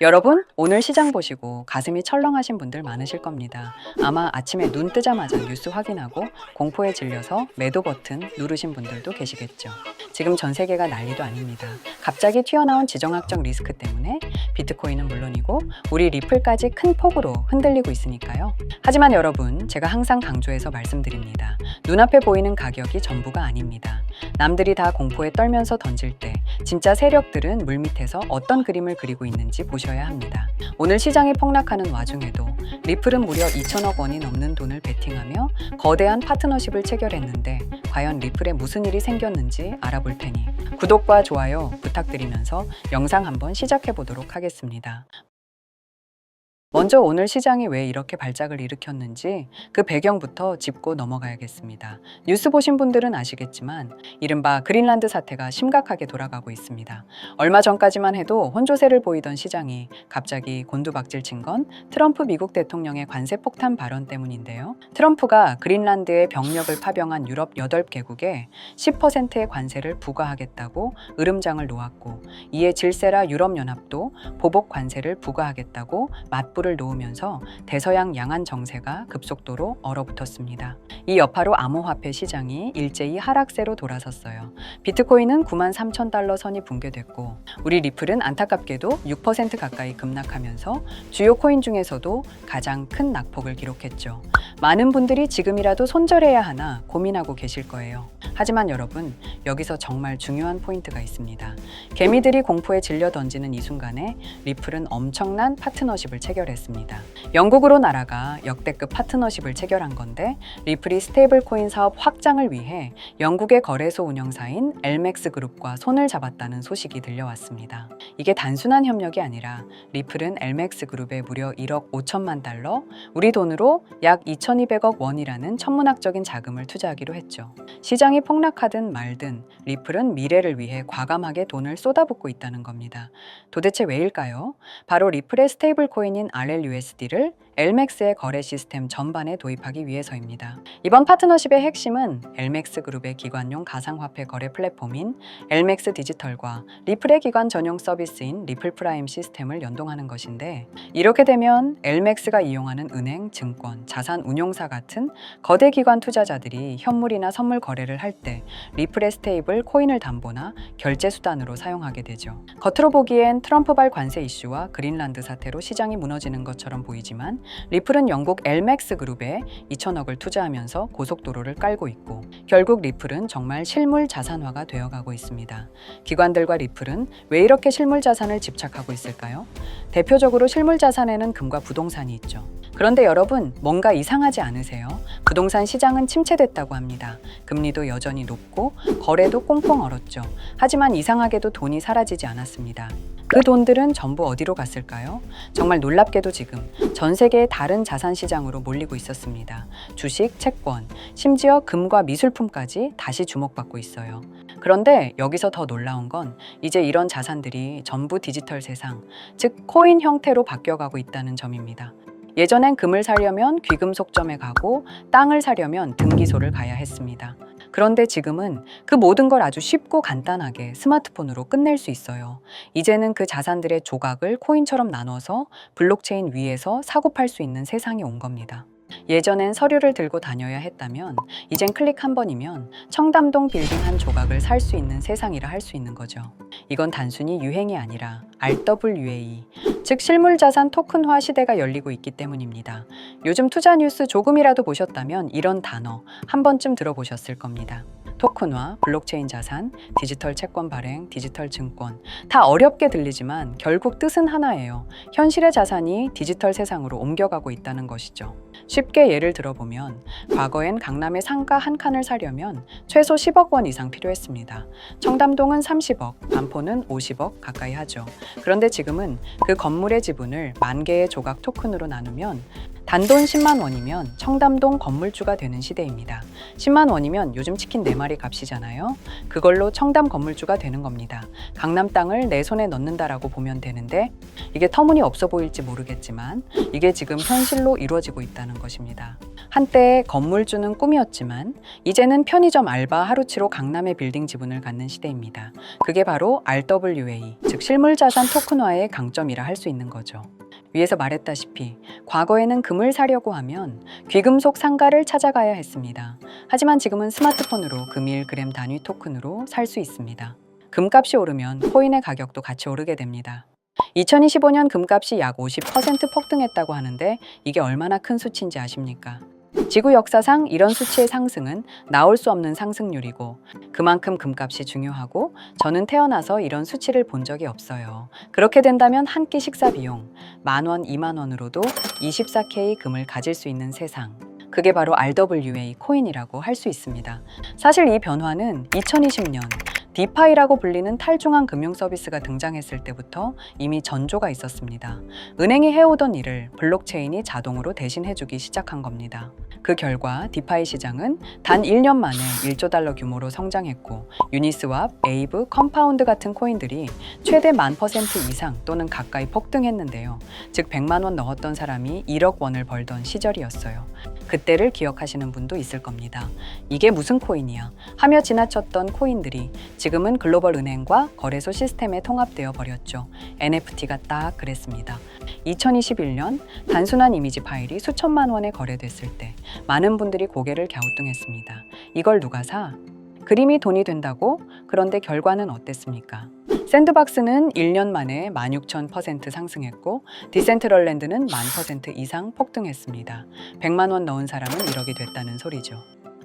여러분, 오늘 시장 보시고 가슴이 철렁하신 분들 많으실 겁니다. 아마 아침에 눈 뜨자마자 뉴스 확인하고 공포에 질려서 매도 버튼 누르신 분들도 계시겠죠. 지금 전 세계가 난리도 아닙니다. 갑자기 튀어나온 지정학적 리스크 때문에 비트코인은 물론이고 우리 리플까지 큰 폭으로 흔들리고 있으니까요. 하지만 여러분, 제가 항상 강조해서 말씀드립니다. 눈앞에 보이는 가격이 전부가 아닙니다. 남들이 다 공포에 떨면서 던질 때 진짜 세력들은 물밑에서 어떤 그림을 그리고 있는지 보셔야 합니다. 오늘 시장이 폭락하는 와중에도 리플은 무려 2천억 원이 넘는 돈을 베팅하며 거대한 파트너십을 체결했는데 과연 리플에 무슨 일이 생겼는지 알아볼 테니 구독과 좋아요 부탁드리면서 영상 한번 시작해 보도록 하겠습니다. 먼저 오늘 시장이 왜 이렇게 발작을 일으켰는지 그 배경부터 짚고 넘어가야겠습니다. 뉴스 보신 분들은 아시겠지만 이른바 그린란드 사태가 심각하게 돌아가고 있습니다. 얼마 전까지만 해도 혼조세를 보이던 시장이 갑자기 곤두박질 친 건 트럼프 미국 대통령의 관세 폭탄 발언 때문인데요. 트럼프가 그린란드에 병력을 파병한 유럽 8개국에 10%의 관세를 부과하겠다고 으름장을 놓았고, 이에 질세라 유럽연합도 보복 관세를 부과하겠다고 맞불을 놓으면서 대서양 양안 정세가 급속도로 얼어붙었습니다. 이 여파로 암호화폐 시장이 일제히 하락세로 돌아섰어요. 비트코인은 93,000달러 선이 붕괴됐고 우리 리플은 안타깝게도 6% 가까이 급락하면서 주요 코인 중에서도 가장 큰 낙폭을 기록했죠. 많은 분들이 지금이라도 손절해야 하나 고민하고 계실 거예요. 하지만 여러분, 여기서 정말 중요한 포인트가 있습니다. 개미들이 공포에 질려 던지는 이 순간에 리플은 엄청난 파트너십을 체결했습니다. 영국으로 날아가 역대급 파트너십을 체결한 건데, 리플이 스테이블 코인 사업 확장을 위해 영국의 거래소 운영사인 엘맥스 그룹과 손을 잡았다는 소식이 들려왔습니다. 이게 단순한 협력이 아니라 리플은 엘맥스 그룹에 무려 1억 5천만 달러, 우리 돈으로 약 2,200억 원이라는 천문학적인 자금을 투자하기로 했죠. 시장이 폭락하든 말든 리플은 미래를 위해 과감하게 돈을 쏟아붓고 있다는 겁니다. 도대체 왜일까요? 바로 리플의 스테이블 코인인 RLUSD를 엘맥스의 거래 시스템 전반에 도입하기 위해서입니다. 이번 파트너십의 핵심은 엘맥스 그룹의 기관용 가상화폐 거래 플랫폼인 엘맥스 디지털과 리플의 기관 전용 서비스인 리플 프라임 시스템을 연동하는 것인데, 이렇게 되면 엘맥스가 이용하는 은행, 증권, 자산 운용사 같은 거대 기관 투자자들이 현물이나 선물 거래를 할 때 리플의 스테이블 코인을 담보나 결제 수단으로 사용하게 되죠. 겉으로 보기엔 트럼프발 관세 이슈와 그린란드 사태로 시장이 무너지는 것처럼 보이지만 리플은 영국 엘맥스 그룹에 2천억을 투자하면서 고속도로를 깔고 있고, 결국 리플은 정말 실물 자산화가 되어가고 있습니다. 기관들과 리플은 왜 이렇게 실물 자산을 집착하고 있을까요? 대표적으로 실물 자산에는 금과 부동산이 있죠. 그런데 여러분, 뭔가 이상하지 않으세요? 부동산 시장은 침체됐다고 합니다. 금리도 여전히 높고 거래도 꽁꽁 얼었죠. 하지만 이상하게도 돈이 사라지지 않았습니다. 그 돈들은 전부 어디로 갔을까요? 정말 놀랍게도 지금 전 세계의 다른 자산 시장으로 몰리고 있었습니다. 주식, 채권, 심지어 금과 미술품까지 다시 주목받고 있어요. 그런데 여기서 더 놀라운 건 이제 이런 자산들이 전부 디지털 세상, 즉 코인 형태로 바뀌어가고 있다는 점입니다. 예전엔 금을 사려면 귀금속점에 가고 땅을 사려면 등기소를 가야 했습니다. 그런데 지금은 그 모든 걸 아주 쉽고 간단하게 스마트폰으로 끝낼 수 있어요. 이제는 그 자산들의 조각을 코인처럼 나눠서 블록체인 위에서 사고 팔 수 있는 세상이 온 겁니다. 예전엔 서류를 들고 다녀야 했다면 이젠 클릭 한 번이면 청담동 빌딩 한 조각을 살 수 있는 세상이라 할 수 있는 거죠. 이건 단순히 유행이 아니라 RWA, 즉 실물자산 토큰화 시대가 열리고 있기 때문입니다. 요즘 투자 뉴스 조금이라도 보셨다면 이런 단어 한 번쯤 들어보셨을 겁니다. 토큰화, 블록체인 자산, 디지털 채권 발행, 디지털 증권, 다 어렵게 들리지만 결국 뜻은 하나예요. 현실의 자산이 디지털 세상으로 옮겨가고 있다는 것이죠. 쉽게 예를 들어보면 과거엔 강남의 상가 한 칸을 사려면 최소 10억 원 이상 필요했습니다. 청담동은 30억, 반포는 50억 가까이 하죠. 그런데 지금은 그 건물의 지분을 10,000개의 조각 토큰으로 나누면 단돈 10만 원이면 청담동 건물주가 되는 시대입니다. 10만 원이면 요즘 치킨 4마리 값이잖아요. 그걸로 청담 건물주가 되는 겁니다. 강남 땅을 내 손에 넣는다라고 보면 되는데, 이게 터무니없어 보일지 모르겠지만 이게 지금 현실로 이루어지고 있다는 것입니다. 한때 건물주는 꿈이었지만 이제는 편의점 알바 하루치로 강남의 빌딩 지분을 갖는 시대입니다. 그게 바로 RWA, 즉 실물자산 토큰화의 강점이라 할 수 있는 거죠. 위에서 말했다시피 과거에는 금을 사려고 하면 귀금속 상가를 찾아가야 했습니다. 하지만 지금은 스마트폰으로 금일 그램 단위 토큰으로 살 수 있습니다. 금값이 오르면 코인의 가격도 같이 오르게 됩니다. 2025년 금값이 약 50% 폭등했다고 하는데 이게 얼마나 큰 수치인지 아십니까? 지구 역사상 이런 수치의 상승은 나올 수 없는 상승률이고 그만큼 금값이 중요하고 저는 태어나서 이런 수치를 본 적이 없어요. 그렇게 된다면 한 끼 식사 비용 10,000원, 20,000원으로도 24K 금을 가질 수 있는 세상. 그게 바로 RWA 코인이라고 할 수 있습니다. 사실 이 변화는 2020년 디파이라고 불리는 탈중앙 금융 서비스가 등장했을 때부터 이미 전조가 있었습니다. 은행이 해오던 일을 블록체인이 자동으로 대신해주기 시작한 겁니다. 그 결과 디파이 시장은 단 1년 만에 1조 달러 규모로 성장했고 유니스왑, 에이브, 컴파운드 같은 코인들이 최대 10,000% 이상 또는 가까이 폭등했는데요. 즉 100만 원 넣었던 사람이 1억 원을 벌던 시절이었어요. 그때를 기억하시는 분도 있을 겁니다. 이게 무슨 코인이야? 하며 지나쳤던 코인들이 지금은 글로벌 은행과 거래소 시스템에 통합되어 버렸죠. NFT가 딱 그랬습니다. 2021년 단순한 이미지 파일이 수천만 원에 거래됐을 때 많은 분들이 고개를 갸우뚱했습니다. 이걸 누가 사? 그림이 돈이 된다고? 그런데 결과는 어땠습니까? 샌드박스는 1년 만에 16,000% 상승했고 디센트럴랜드는 10,000% 이상 폭등했습니다. 100만 원 넣은 사람은 1억이 됐다는 소리죠.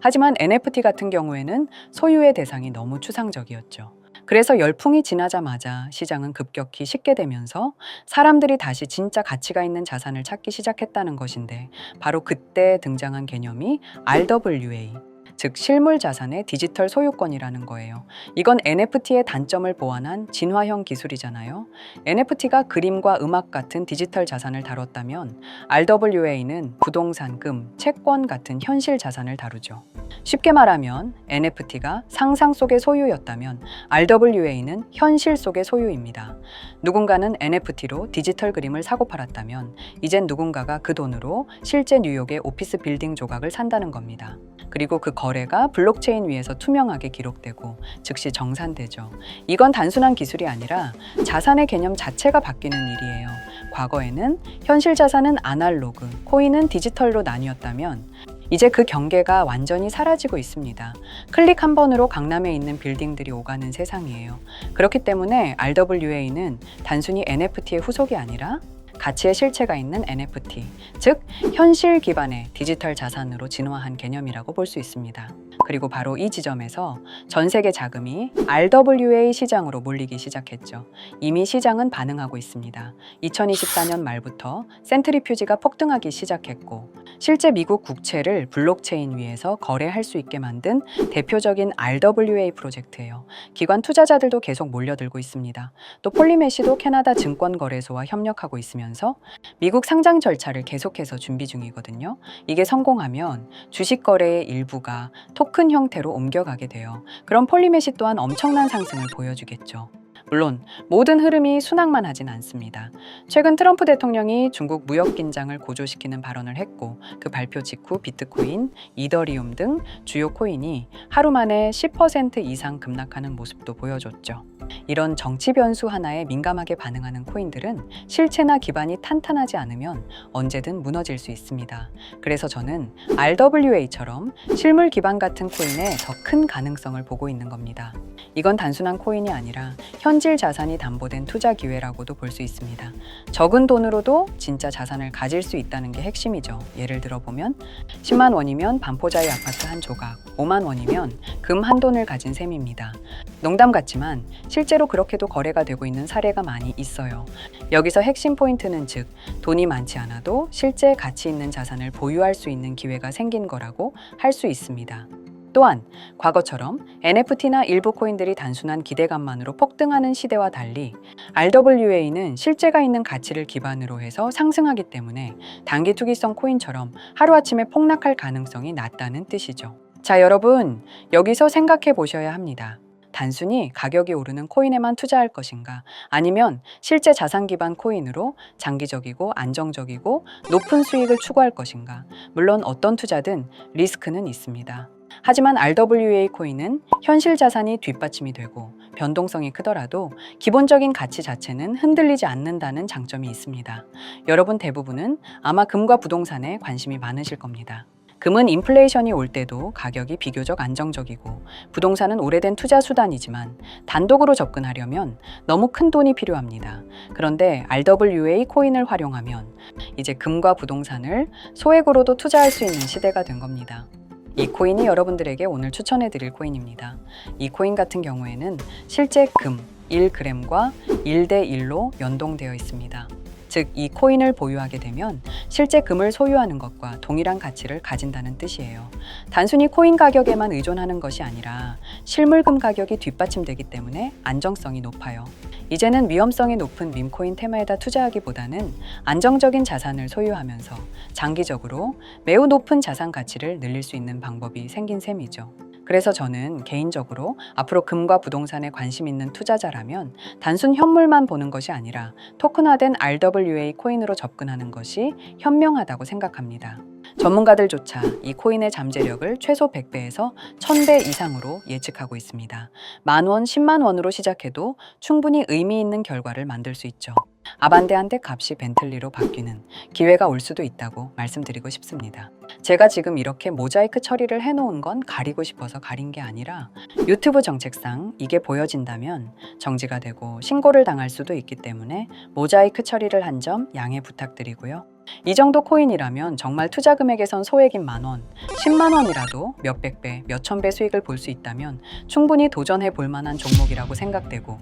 하지만 NFT 같은 경우에는 소유의 대상이 너무 추상적이었죠. 그래서 열풍이 지나자마자 시장은 급격히 식게 되면서 사람들이 다시 진짜 가치가 있는 자산을 찾기 시작했다는 것인데 바로 그때 등장한 개념이 RWA, 즉 실물 자산의 디지털 소유권이라는 거예요. 이건 NFT의 단점을 보완한 진화형 기술이잖아요. NFT가 그림과 음악 같은 디지털 자산을 다뤘다면 RWA는 부동산, 금, 채권 같은 현실 자산을 다루죠. 쉽게 말하면 NFT가 상상 속의 소유였다면 RWA는 현실 속의 소유입니다. 누군가는 NFT로 디지털 그림을 사고 팔았다면 이젠 누군가가 그 돈으로 실제 뉴욕의 오피스 빌딩 조각을 산다는 겁니다. 그리고 그 거래가 블록체인 위에서 투명하게 기록되고 즉시 정산되죠. 이건 단순한 기술이 아니라 자산의 개념 자체가 바뀌는 일이에요. 과거에는 현실 자산은 아날로그, 코인은 디지털로 나뉘었다면 이제 그 경계가 완전히 사라지고 있습니다. 클릭 한 번으로 강남에 있는 빌딩들이 오가는 세상이에요. 그렇기 때문에 RWA는 단순히 NFT의 후속이 아니라 가치의 실체가 있는 NFT, 즉 현실 기반의 디지털 자산으로 진화한 개념이라고 볼 수 있습니다. 그리고 바로 이 지점에서 전 세계 자금이 RWA 시장으로 몰리기 시작했죠. 이미 시장은 반응하고 있습니다. 2024년 말부터 센트리퓨지가 폭등하기 시작했고 실제 미국 국채를 블록체인 위에서 거래할 수 있게 만든 대표적인 RWA 프로젝트예요. 기관 투자자들도 계속 몰려들고 있습니다. 또 폴리메시도 캐나다 증권거래소와 협력하고 있으면서 미국 상장 절차를 계속해서 준비 중이거든요. 이게 성공하면 주식 거래의 일부가 토큰 형태로 옮겨가게 돼요. 그럼 폴리메시 또한 엄청난 상승을 보여주겠죠. 물론 모든 흐름이 순항만 하진 않습니다. 최근 트럼프 대통령이 중국 무역 긴장을 고조시키는 발언을 했고 그 발표 직후 비트코인, 이더리움 등 주요 코인이 하루 만에 10% 이상 급락하는 모습도 보여줬죠. 이런 정치 변수 하나에 민감하게 반응하는 코인들은 실체나 기반이 탄탄하지 않으면 언제든 무너질 수 있습니다. 그래서 저는 RWA처럼 실물 기반 같은 코인에 더 큰 가능성을 보고 있는 겁니다. 이건 단순한 코인이 아니라 현질 자산이 담보된 투자 기회라고도 볼 수 있습니다. 적은 돈으로도 진짜 자산을 가질 수 있다는 게 핵심이죠. 예를 들어보면 10만 원이면 반포자의 아파트 한 조각, 5만 원이면 금 한 돈을 가진 셈입니다. 농담 같지만 실제로 그렇게도 거래가 되고 있는 사례가 많이 있어요. 여기서 핵심 포인트는 즉 돈이 많지 않아도 실제 가치 있는 자산을 보유할 수 있는 기회가 생긴 거라고 할 수 있습니다. 또한 과거처럼 NFT나 일부 코인들이 단순한 기대감만으로 폭등하는 시대와 달리 RWA는 실제가 있는 가치를 기반으로 해서 상승하기 때문에 단기 투기성 코인처럼 하루아침에 폭락할 가능성이 낮다는 뜻이죠. 자, 여러분, 여기서 생각해 보셔야 합니다. 단순히 가격이 오르는 코인에만 투자할 것인가? 아니면 실제 자산 기반 코인으로 장기적이고 안정적이고 높은 수익을 추구할 것인가? 물론 어떤 투자든 리스크는 있습니다. 하지만 RWA 코인은 현실 자산이 뒷받침이 되고 변동성이 크더라도 기본적인 가치 자체는 흔들리지 않는다는 장점이 있습니다. 여러분 대부분은 아마 금과 부동산에 관심이 많으실 겁니다. 금은 인플레이션이 올 때도 가격이 비교적 안정적이고 부동산은 오래된 투자 수단이지만 단독으로 접근하려면 너무 큰 돈이 필요합니다. 그런데 RWA 코인을 활용하면 이제 금과 부동산을 소액으로도 투자할 수 있는 시대가 된 겁니다. 이 코인이 여러분들에게 오늘 추천해 드릴 코인입니다. 이 코인 같은 경우에는 실제 금 1g과 1대1로 연동되어 있습니다. 즉, 이 코인을 보유하게 되면 실제 금을 소유하는 것과 동일한 가치를 가진다는 뜻이에요. 단순히 코인 가격에만 의존하는 것이 아니라 실물금 가격이 뒷받침되기 때문에 안정성이 높아요. 이제는 위험성이 높은 밈코인 테마에다 투자하기보다는 안정적인 자산을 소유하면서 장기적으로 매우 높은 자산 가치를 늘릴 수 있는 방법이 생긴 셈이죠. 그래서 저는 개인적으로 앞으로 금과 부동산에 관심 있는 투자자라면 단순 현물만 보는 것이 아니라 토큰화된 RWA 코인으로 접근하는 것이 현명하다고 생각합니다. 전문가들조차 이 코인의 잠재력을 최소 100배에서 1000배 이상으로 예측하고 있습니다. 10,000원, 10만 원으로 시작해도 충분히 의미 있는 결과를 만들 수 있죠. 아반떼한테 값이 벤틀리로 바뀌는 기회가 올 수도 있다고 말씀드리고 싶습니다. 제가 지금 이렇게 모자이크 처리를 해놓은 건 가리고 싶어서 가린 게 아니라 유튜브 정책상 이게 보여진다면 정지가 되고 신고를 당할 수도 있기 때문에 모자이크 처리를 한 점 양해 부탁드리고요. 이 정도 코인이라면 정말 투자 금액에선 소액인 10,000원, 10만 원이라도 몇백 배, 몇천 배 수익을 볼 수 있다면 충분히 도전해 볼 만한 종목이라고 생각되고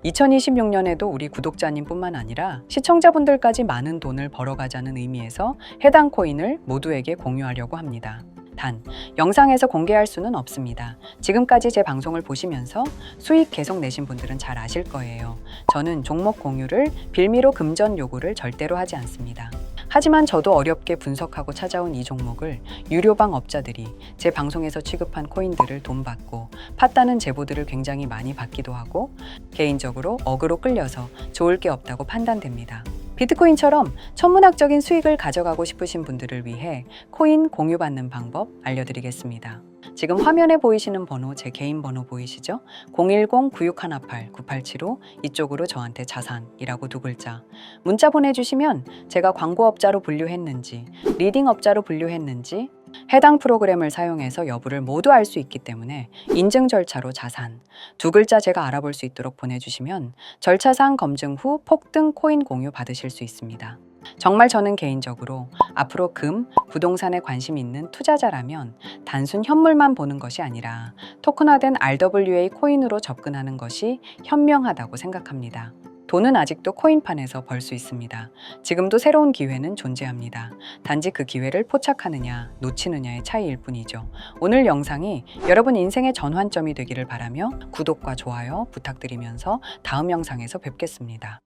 2026년에도 우리 구독자님뿐만 아니라 시청자분들까지 많은 돈을 벌어가자는 의미에서 해당 코인을 모두에게 공유하려고 합니다. 단, 영상에서 공개할 수는 없습니다. 지금까지 제 방송을 보시면서 수익 계속 내신 분들은 잘 아실 거예요. 저는 종목 공유를 빌미로 금전 요구를 절대로 하지 않습니다. 하지만 저도 어렵게 분석하고 찾아온 이 종목을 유료방 업자들이 제 방송에서 취급한 코인들을 돈 받고 팠다는 제보들을 굉장히 많이 받기도 하고 개인적으로 억으로 끌려서 좋을 게 없다고 판단됩니다. 비트코인처럼 천문학적인 수익을 가져가고 싶으신 분들을 위해 코인 공유받는 방법 알려드리겠습니다. 지금 화면에 보이시는 번호 제 개인 번호 보이시죠? 010-9618-9875 이쪽으로 저한테 자산이라고 두 글자 문자 보내주시면 제가 광고업자로 분류했는지 리딩업자로 분류했는지 해당 프로그램을 사용해서 여부를 모두 알 수 있기 때문에 인증 절차로 자산 두 글자 제가 알아볼 수 있도록 보내주시면 절차상 검증 후 폭등 코인 공유 받으실 수 있습니다. 정말 저는 개인적으로 앞으로 금, 부동산에 관심 있는 투자자라면 단순 현물만 보는 것이 아니라 토큰화된 RWA 코인으로 접근하는 것이 현명하다고 생각합니다. 돈은 아직도 코인판에서 벌 수 있습니다. 지금도 새로운 기회는 존재합니다. 단지 그 기회를 포착하느냐, 놓치느냐의 차이일 뿐이죠. 오늘 영상이 여러분 인생의 전환점이 되기를 바라며 구독과 좋아요 부탁드리면서 다음 영상에서 뵙겠습니다.